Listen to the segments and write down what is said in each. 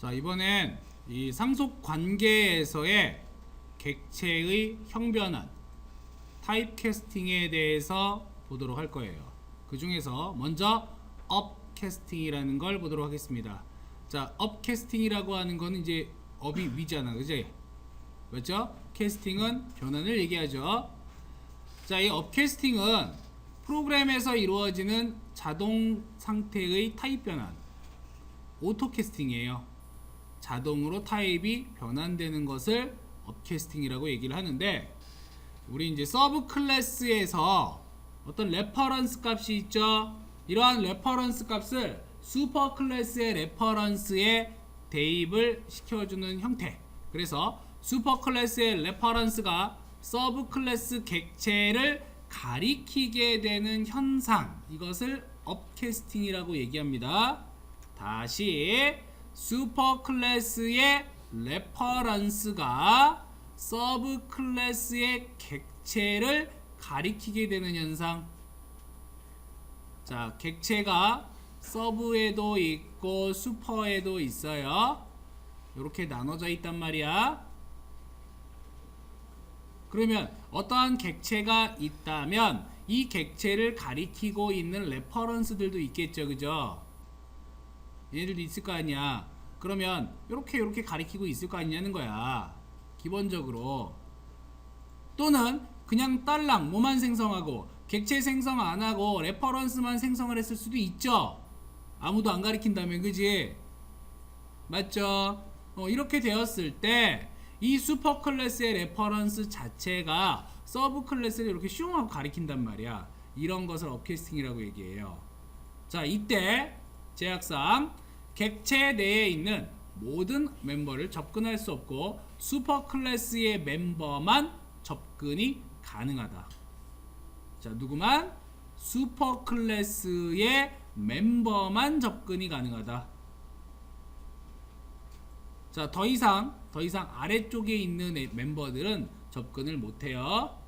자, 이번엔 이 상속 관계에서의 객체의 형변환, 타입캐스팅에 대해서 보도록 할 거예요. 그 중에서 먼저 업캐스팅이라는 걸 보도록 하겠습니다. 자, 업캐스팅이라고 하는 거는 이제 업이 위잖아, 그지? 맞죠? 캐스팅은 변환을 얘기하죠. 자, 이 업캐스팅은 프로그램에서 이루어지는 자동 상태의 타입 변환, 오토캐스팅이에요. 자동으로 타입이 변환되는 것을 업캐스팅이라고 얘기를 하는데, 우리 이제 서브 클래스에서 어떤 레퍼런스 값이 있죠. 이러한 레퍼런스 값을 슈퍼 클래스의 레퍼런스에 대입을 시켜주는 형태. 그래서 슈퍼 클래스의 레퍼런스가 서브 클래스 객체를 가리키게 되는 현상, 이것을 업캐스팅이라고 얘기합니다. 다시 슈퍼 클래스의 레퍼런스가 서브 클래스의 객체를 가리키게 되는 현상. 자, 객체가 서브에도 있고 슈퍼에도 있어요. 이렇게 나눠져 있단 말이야. 그러면 어떠한 객체가 있다면 이 객체를 가리키고 있는 레퍼런스들도 있겠죠, 그죠? 얘들도 있을 거 아니야. 그러면 이렇게 가리키고 있을 거 아니냐는 거야, 기본적으로. 또는 그냥 딸랑 뭐만 생성하고 객체 생성 안 하고 레퍼런스만 생성을 했을 수도 있죠. 아무도 안 가리킨다면, 그지? 맞죠? 이렇게 되었을 때 이 슈퍼 클래스의 레퍼런스 자체가 서브 클래스를 이렇게 슝 하고 가리킨단 말이야. 이런 것을 업캐스팅이라고 얘기해요. 자, 이때 제약상 객체 내에 있는 모든 멤버를 접근할 수 없고 슈퍼 클래스의 멤버만 접근이 가능하다. 자, 누구만? 슈퍼 클래스의 멤버만 접근이 가능하다. 자, 더 이상 아래쪽에 있는 멤버들은 접근을 못해요.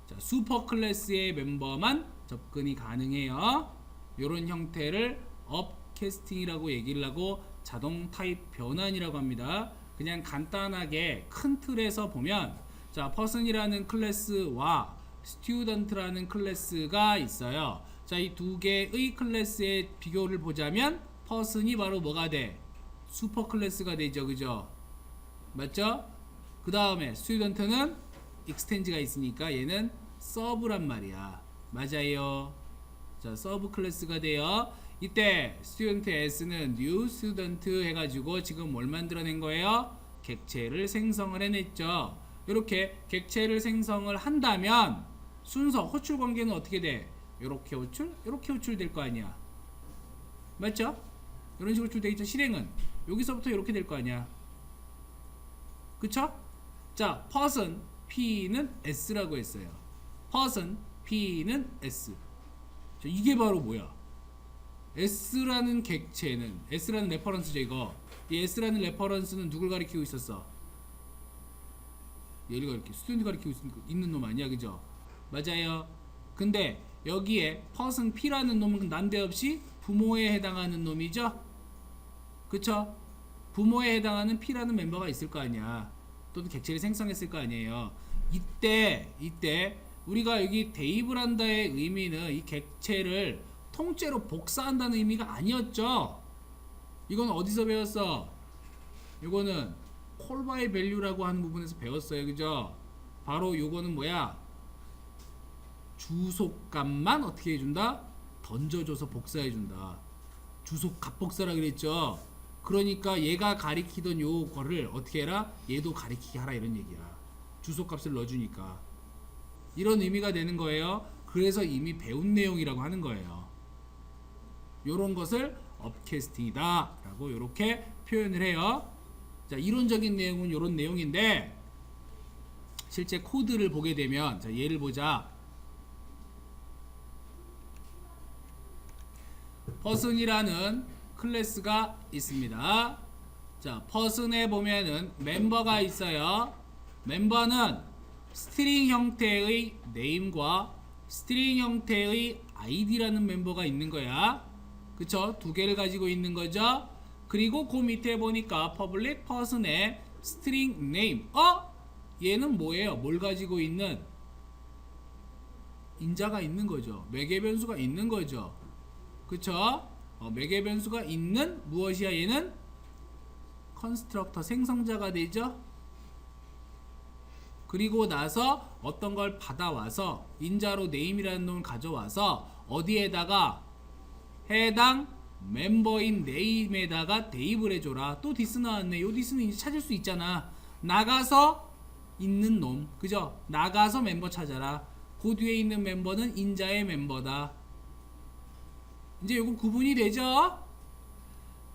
자, 슈퍼 클래스의 멤버만 접근이 가능해요. 이런 형태를 업캐스팅이라고 얘기를 하고 자동 타입 변환이라고 합니다. 그냥 간단하게 큰 틀에서 보면, 자, person이라는 클래스와 student라는 클래스가 있어요. 자, 이 두 개의 클래스의 비교를 보자면 person이 바로 뭐가 돼? 슈퍼 클래스가 되죠, 그죠? 맞죠? 그 다음에 student는 extend가 있으니까 얘는 서브란 말이야. 맞아요. 자, 서브 클래스가 돼요. 이때 student s는 new student 해가지고 지금 뭘 만들어낸 거예요? 객체를 생성을 해냈죠. 이렇게 객체를 생성을 한다면 순서 호출 관계는 어떻게 돼? 이렇게 호출, 이렇게 호출될 거 아니야. 맞죠? 이런 식으로 호출돼 있죠. 실행은 여기서부터 이렇게 될 거 아니야. 그쵸? 자, person P는 S라고 했어요. person P는 S. 자, 이게 바로 뭐야? S라는 객체는, S라는 레퍼런스죠, 이거. 이 S라는 레퍼런스는 누굴 가리키고 있었어? 얘를 가리키고, 스튜던트 가리키고 있는 놈 아니야, 그죠? 맞아요. 근데 여기에 person P라는 놈은 난데없이 부모에 해당하는 놈이죠? 그쵸? 부모에 해당하는 P라는 멤버가 있을 거 아니야. 또는 객체를 생성했을 거 아니에요. 이때 우리가 여기 대입을 한다의 의미는 이 객체를 통째로 복사한다는 의미가 아니었죠. 이건 어디서 배웠어? 이거는 call by value라고 하는 부분에서 배웠어요, 그죠? 바로 요거는 뭐야? 주소값만 어떻게 해준다? 던져줘서 복사해준다. 주소 값복사라 그랬죠. 그러니까 얘가 가리키던 요거를 어떻게 해라? 얘도 가리키게 하라, 이런 얘기야. 주소값을 넣어주니까. 이런 의미가 되는 거예요. 그래서 이미 배운 내용이라고 하는 거예요. 요런 것을 업캐스팅이다 라고 요렇게 표현을 해요. 자, 이론적인 내용은 요런 내용인데, 실제 코드를 보게 되면, 자, 예를 보자. person이라는 클래스가 있습니다. 자, person에 보면은 멤버가 있어요. 멤버는 스트링 형태의 name과 스트링 형태의 id라는 멤버가 있는 거야. 그쵸? 두 개를 가지고 있는 거죠. 그리고 그 밑에 보니까 public person의 string name. 얘는 뭐예요? 뭘 가지고 있는? 인자가 있는 거죠. 매개 변수가 있는 거죠. 그쵸? 매개 변수가 있는 무엇이야? 얘는 컨스트럭터 생성자가 되죠. 그리고 나서 어떤 걸 받아와서 인자로 name이라는 놈을 가져와서 어디에다가 해당 멤버인 name에다가 대입을 해줘라. 또 디스 나왔네. 요 디스는 이제 찾을 수 있잖아. 나가서 있는 놈, 그죠? 나가서 멤버 찾아라. 그 뒤에 있는 멤버는 인자의 멤버다. 이제 요거 구분이 되죠?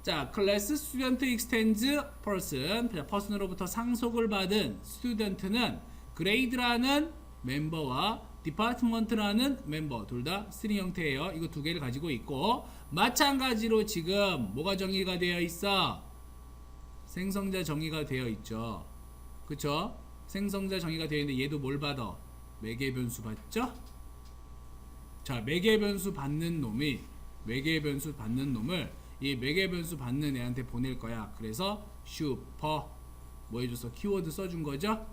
자, 클래스 스튜던트 익스텐즈 퍼슨. 퍼슨으로부터 상속을 받은 스튜던트는 그레이드라는 멤버와 디파트먼트라는 멤버 둘 다 스트링 형태예요. 이거 두 개를 가지고 있고, 마찬가지로 지금 뭐가 정의가 되어 있어? 생성자 정의가 되어 있죠. 그쵸? 생성자 정의가 되어 있는데 얘도 뭘 받아? 매개 변수 받죠? 자, 매개 변수 받는 놈을 이 매개 변수 받는 애한테 보낼 거야. 그래서 슈퍼 뭐 해줘서 키워드 써준 거죠?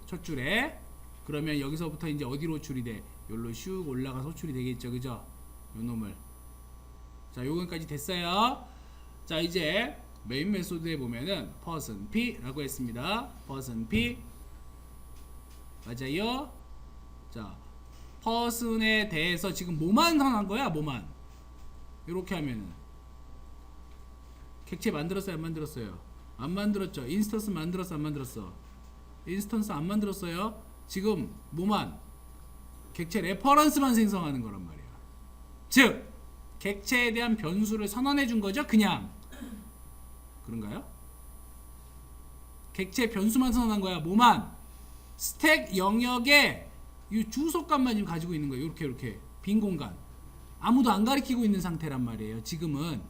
첫 줄에. 그러면 여기서부터 이제 어디로 호출이 돼? 여기로 슉 올라가서 호출이 되겠죠, 그죠? 요 놈을. 자, 요건까지 됐어요. 자, 이제 메인 메소드에 보면은 person p라고 했습니다. person p 맞아요. 자, person에 대해서 지금 뭐만 선한 거야? 뭐만. 이렇게 하면은 객체 만들었어요, 안 만들었어요? 안 만들었죠. 인스턴스 만들었어, 안 만들었어? 인스턴스 안 만들었어요. 지금 뭐만? 객체 레퍼런스만 생성하는 거란 말이야. 즉 객체에 대한 변수를 선언해 준 거죠. 그냥 그런가요? 객체 변수만 선언한 거야. 뭐만? 스택 영역에 이 주소값만 지금 가지고 있는 거예요. 이렇게 빈 공간. 아무도 안 가리키고 있는 상태란 말이에요. 지금은.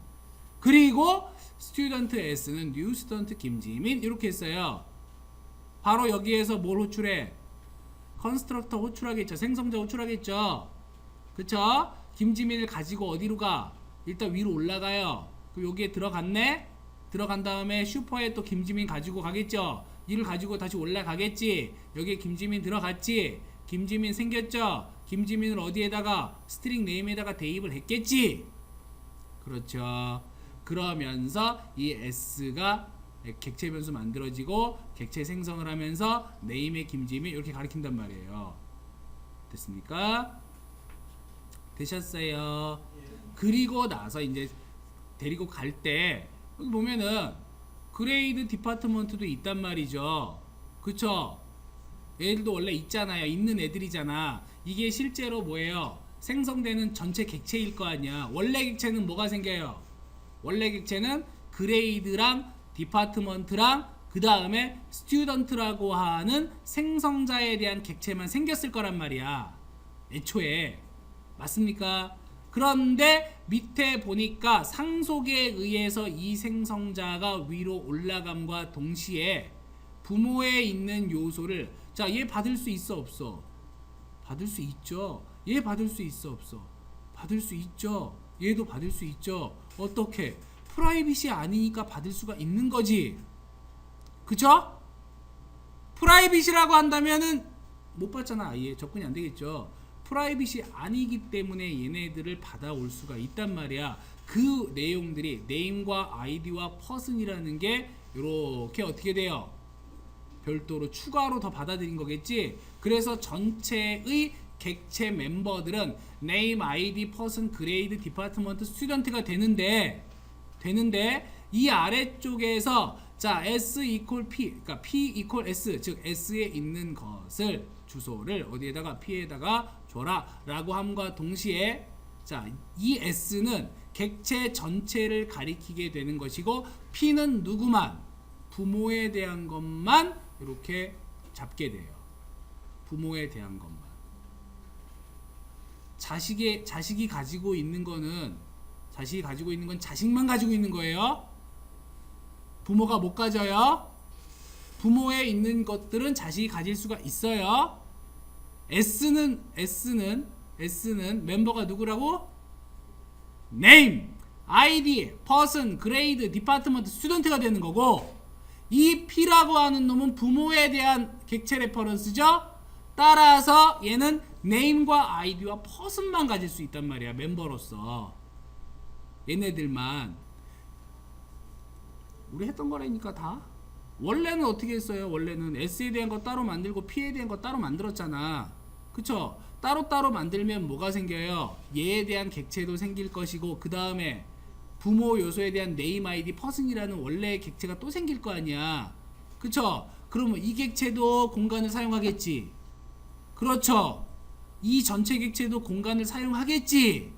그리고 스튜던트 S는 뉴 스튜던트 김지민 이렇게 했어요. 바로 여기에서 뭘 호출해? 컨스트럭터 호출하겠죠. 생성자 호출하겠죠. 그쵸? 김지민을 가지고 어디로 가? 일단 위로 올라가요. 그럼 여기에 들어갔네? 들어간 다음에 슈퍼에 또 김지민 가지고 가겠죠. 이를 가지고 다시 올라가겠지. 여기에 김지민 들어갔지. 김지민 생겼죠. 김지민을 어디에다가 스트링 네임에다가 대입을 했겠지. 그렇죠. 그러면서 이 S가 객체 변수 만들어지고 객체 생성을 하면서 네임의 김지민 이렇게 가리킨단 말이에요. 됐습니까? 되셨어요? 그리고 나서 이제 데리고 갈 때 여기 보면은 그레이드 디파트먼트도 있단 말이죠. 그쵸? 얘들도 원래 있잖아요. 있는 애들이잖아. 이게 실제로 뭐예요? 생성되는 전체 객체일 거 아니야. 원래 객체는 뭐가 생겨요? 원래 객체는 그레이드랑 디파트먼트랑 그 다음에 스튜던트라고 하는 생성자에 대한 객체만 생겼을 거란 말이야. 애초에. 맞습니까? 그런데 밑에 보니까 상속에 의해서 이 생성자가 위로 올라감과 동시에 부모에 있는 요소를 자, 얘 받을 수 있어 없어? 받을 수 있죠. 얘 받을 수 있어 없어? 받을 수 있죠. 얘도 받을 수 있죠. 어떻게? 프라이빗이 아니니까 받을 수가 있는 거지. 그쵸? 프라이빗이라고 한다면은 못 받잖아. 아예 접근이 안 되겠죠. 프라이빗이 아니기 때문에 얘네들을 받아올 수가 있단 말이야. 그 내용들이 네임과 아이디와 퍼슨이라는 게 이렇게 어떻게 돼요? 별도로 추가로 더 받아들인 거겠지. 그래서 전체의 객체 멤버들은 네임, 아이디, 퍼슨, 그레이드, 디파트먼트, 스튜던트가 되는데 이 아래쪽에서 자 S equal P, 그러니까 P equal S, 즉 S에 있는 것을 주소를 어디에다가 P에다가 줘라 라고 함과 동시에 자 이 S는 객체 전체를 가리키게 되는 것이고 P는 누구만? 부모에 대한 것만 이렇게 잡게 돼요. 부모에 대한 것만. 자식이 가지고 있는 거는 자식만 가지고 있는 거예요. 부모가 못 가져요. 부모에 있는 것들은 자식이 가질 수가 있어요. S는 멤버가 누구라고? name, ID, person, grade, department, student가 되는 거고, 이 P라고 하는 놈은 부모에 대한 객체 레퍼런스죠. 따라서 얘는 name과 id와 person만 가질 수 있단 말이야. 멤버로서 얘네들만. 우리 했던 거라니까 다. 원래는 어떻게 했어요? 원래는 S에 대한 거 따로 만들고 P에 대한 거 따로 만들었잖아. 그쵸? 따로따로 만들면 뭐가 생겨요? 얘에 대한 객체도 생길 것이고, 그 다음에 부모 요소에 대한 name, id, person이라는 원래의 객체가 또 생길 거 아니야. 그쵸? 그러면 이 객체도 공간을 사용하겠지. 그렇죠? 이 전체 객체도 공간을 사용하겠지.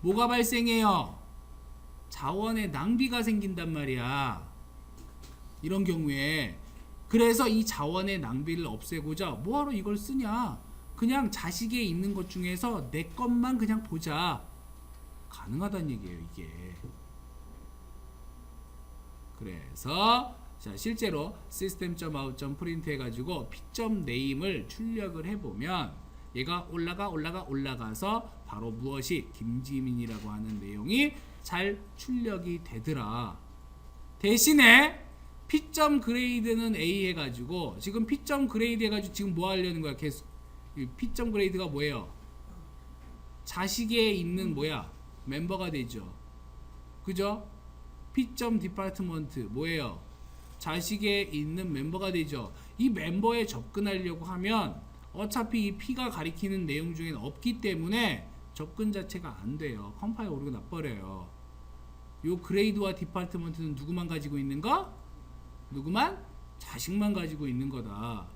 뭐가 발생해요? 자원의 낭비가 생긴단 말이야. 이런 경우에. 그래서 이 자원의 낭비를 없애고자 뭐하러 이걸 쓰냐? 그냥 자식에 있는 것 중에서 내 것만 그냥 보자. 가능하다는 얘기예요, 이게. 그래서 자, 실제로 system.out.print 해가지고 p.name을 출력을 해보면 얘가 올라가서 바로 무엇이 김지민이라고 하는 내용이 잘 출력이 되더라. 대신에 p.grade는 A 해가지고 지금 p.grade 해가지고 지금 뭐 하려는 거야? 계속 p.grade가 뭐예요? 자식에 있는 뭐야? 멤버가 되죠. 그죠? p.department 뭐예요? 자식에 있는 멤버가 되죠. 이 멤버에 접근하려고 하면 어차피 이 P가 가리키는 내용 중에는 없기 때문에 접근 자체가 안 돼요. 컴파일 오류가 나버려요. 요 그레이드와 디파트먼트는 누구만 가지고 있는 거? 누구만? 자식만 가지고 있는 거다.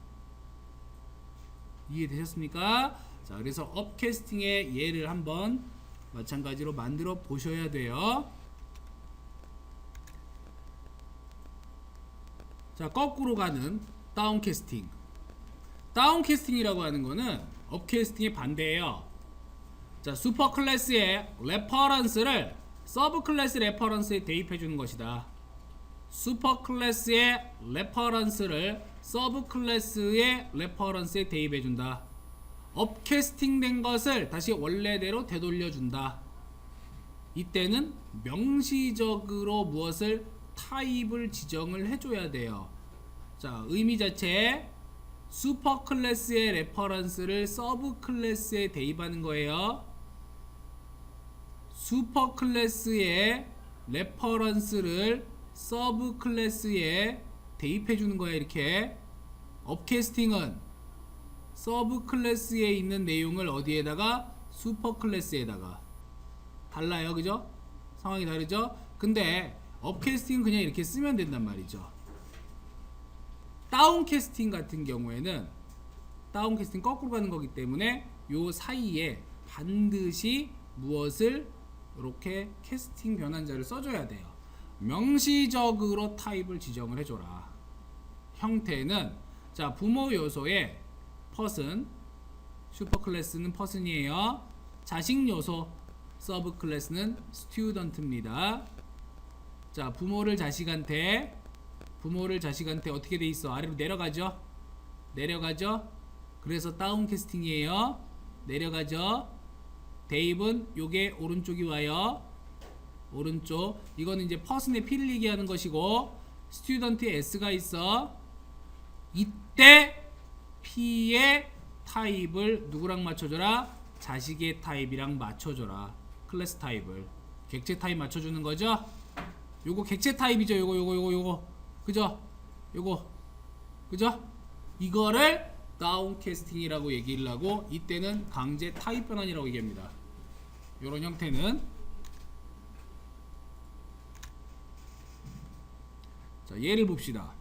이해되셨습니까? 자, 그래서 업캐스팅의 예를 한번 마찬가지로 만들어 보셔야 돼요. 자, 거꾸로 가는 다운캐스팅. 다운캐스팅이라고 하는 거는 업캐스팅의 반대예요. 자, 슈퍼클래스의 레퍼런스를 서브클래스 레퍼런스에 대입해 주는 것이다. 슈퍼클래스의 레퍼런스를 서브클래스의 레퍼런스에 대입해 준다. 업캐스팅 된 것을 다시 원래대로 되돌려 준다. 이때는 명시적으로 무엇을 타입을 지정을 해줘야 돼요. 자, 의미 자체 슈퍼클래스의 레퍼런스를 서브클래스에 대입하는 거예요. 슈퍼클래스의 레퍼런스를 서브클래스에 대입해 주는 거야. 이렇게 업캐스팅은 서브클래스에 있는 내용을 어디에다가? 슈퍼클래스에다가. 달라요, 그죠? 상황이 다르죠? 근데 업캐스팅은 그냥 이렇게 쓰면 된단 말이죠. 다운캐스팅 같은 경우에는 다운캐스팅 거꾸로 가는 거기 때문에 요 사이에 반드시 무엇을 이렇게 캐스팅 변환자를 써줘야 돼요. 명시적으로 타입을 지정을 해줘라. 형태는 자, 부모 요소의 person, 슈퍼클래스는 person이에요. 자식 요소 서브클래스는 student입니다. 자, 부모를 자식한테 어떻게 돼 있어? 아래로 내려가죠. 그래서 다운캐스팅이에요. 내려가죠. 대입은 요게 오른쪽이 와요. 오른쪽. 이거는 이제 person의 P를 얘기하는 것이고, student의 S가 있어. 이때 P의 타입을 누구랑 맞춰줘라? 자식의 타입이랑 맞춰줘라. 클래스 타입을. 객체 타입 맞춰주는 거죠. 요거 객체 타입이죠. 요거. 그죠? 요거. 그죠? 이거를 다운캐스팅이라고 얘기를 하고, 이때는 강제 타입 변환이라고 얘기합니다. 요런 형태는. 자, 예를 봅시다.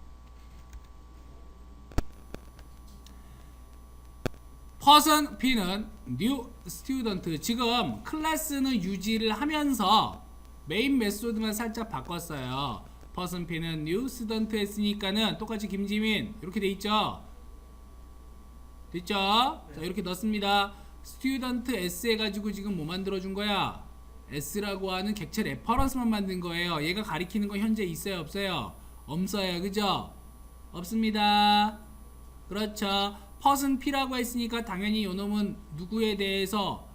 person P는 new student. 지금 클래스는 유지를 하면서 메인 메소드만 살짝 바꿨어요. person P는 new student 했으니까는 똑같이 김지민 이렇게 돼 있죠. 됐죠? 자, 이렇게 넣습니다. student S 해가지고 지금 뭐 만들어준 거야? S라고 하는 객체 레퍼런스만 만든 거예요. 얘가 가리키는 건 현재 있어요, 없어요? 없어요, 그죠? 없습니다. 그렇죠. person P라고 했으니까 당연히 요놈은 누구에 대해서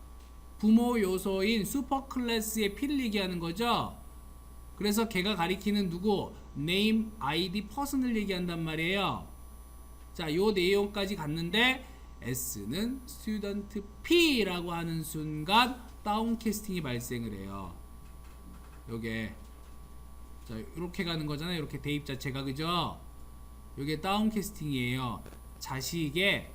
부모 요소인 슈퍼 클래스의 P를 얘기하는 거죠. 그래서 걔가 가리키는 누구? name, id, person을 얘기한단 말이에요. 자, 요 내용까지 갔는데 S는 student P라고 하는 순간 다운캐스팅이 발생을 해요. 요게 자, 이렇게 가는 거잖아요. 이렇게 대입 자체가, 그죠? 요게 다운캐스팅이에요. 자식의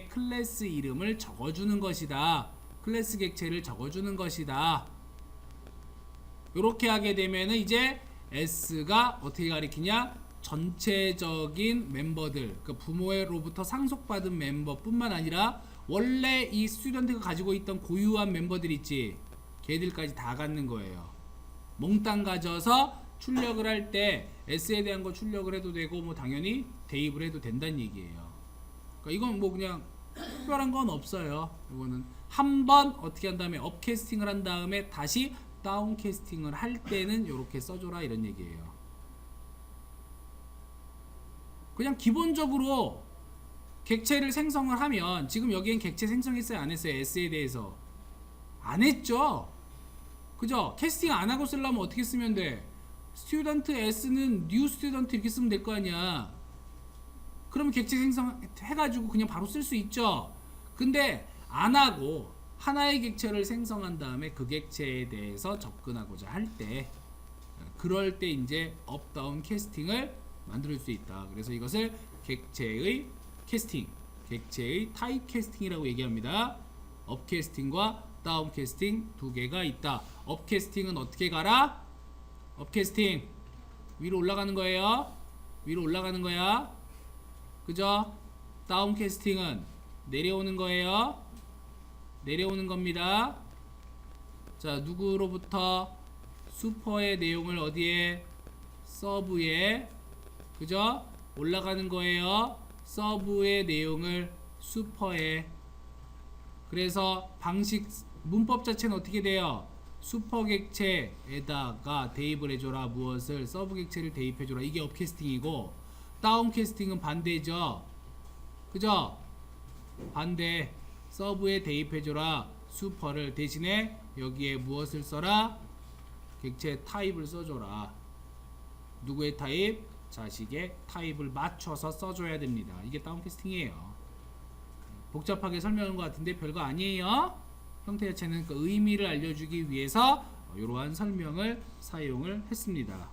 클래스 이름을 적어주는 것이다. 클래스 객체를 적어주는 것이다. 이렇게 하게 되면은 이제 S가 어떻게 가리키냐? 전체적인 멤버들, 그 부모로부터 상속받은 멤버뿐만 아니라 원래 이 스튜던트가 가지고 있던 고유한 멤버들 있지, 걔들까지 다 갖는 거예요. 몽땅 가져서 출력을 할 때 S에 대한 거 출력을 해도 되고 뭐 당연히 대입을 해도 된다는 얘기예요. 그러니까 이건 뭐 그냥 특별한 건 없어요. 이거는 한번 어떻게 한 다음에 업캐스팅을 한 다음에 다시 다운캐스팅을 할 때는 이렇게 써줘라 이런 얘기예요. 그냥 기본적으로 객체를 생성을 하면, 지금 여기엔 객체 생성했어요 안 했어요? S에 대해서 안 했죠. 그죠? 캐스팅 안 하고 쓰려면 어떻게 쓰면 돼? 스튜던트 S는 뉴 스튜던트 이렇게 쓰면 될 거 아니야. 그러면 객체 생성해가지고 그냥 바로 쓸 수 있죠. 근데 안 하고 하나의 객체를 생성한 다음에 그 객체에 대해서 접근하고자 할 때, 그럴 때 이제 업다운 캐스팅을 만들 수 있다. 그래서 이것을 객체의 캐스팅, 객체의 타입 캐스팅이라고 얘기합니다. 업 캐스팅과 다운 캐스팅 두 개가 있다. 업 캐스팅은 어떻게 가라? 업 캐스팅 위로 올라가는 거예요. 위로 올라가는 거야. 그죠? 다운 캐스팅은 내려오는 거예요. 내려오는 겁니다. 자, 누구로부터? 슈퍼의 내용을 어디에? 서브에, 그죠? 올라가는 거예요. 서브의 내용을 슈퍼에. 그래서 방식, 문법 자체는 어떻게 돼요? 슈퍼 객체에다가 대입을 해줘라. 무엇을? 서브 객체를 대입해줘라. 이게 업캐스팅이고, 다운 캐스팅은 반대죠. 그죠? 반대. 서브에 대입해줘라. 슈퍼를. 대신에 여기에 무엇을 써라? 객체 타입을 써줘라. 누구의 타입? 자식의 타입을 맞춰서 써줘야 됩니다. 이게 다운 캐스팅이에요. 복잡하게 설명한 것 같은데 별거 아니에요. 형태 자체는 그 의미를 알려주기 위해서 이러한 설명을 사용을 했습니다.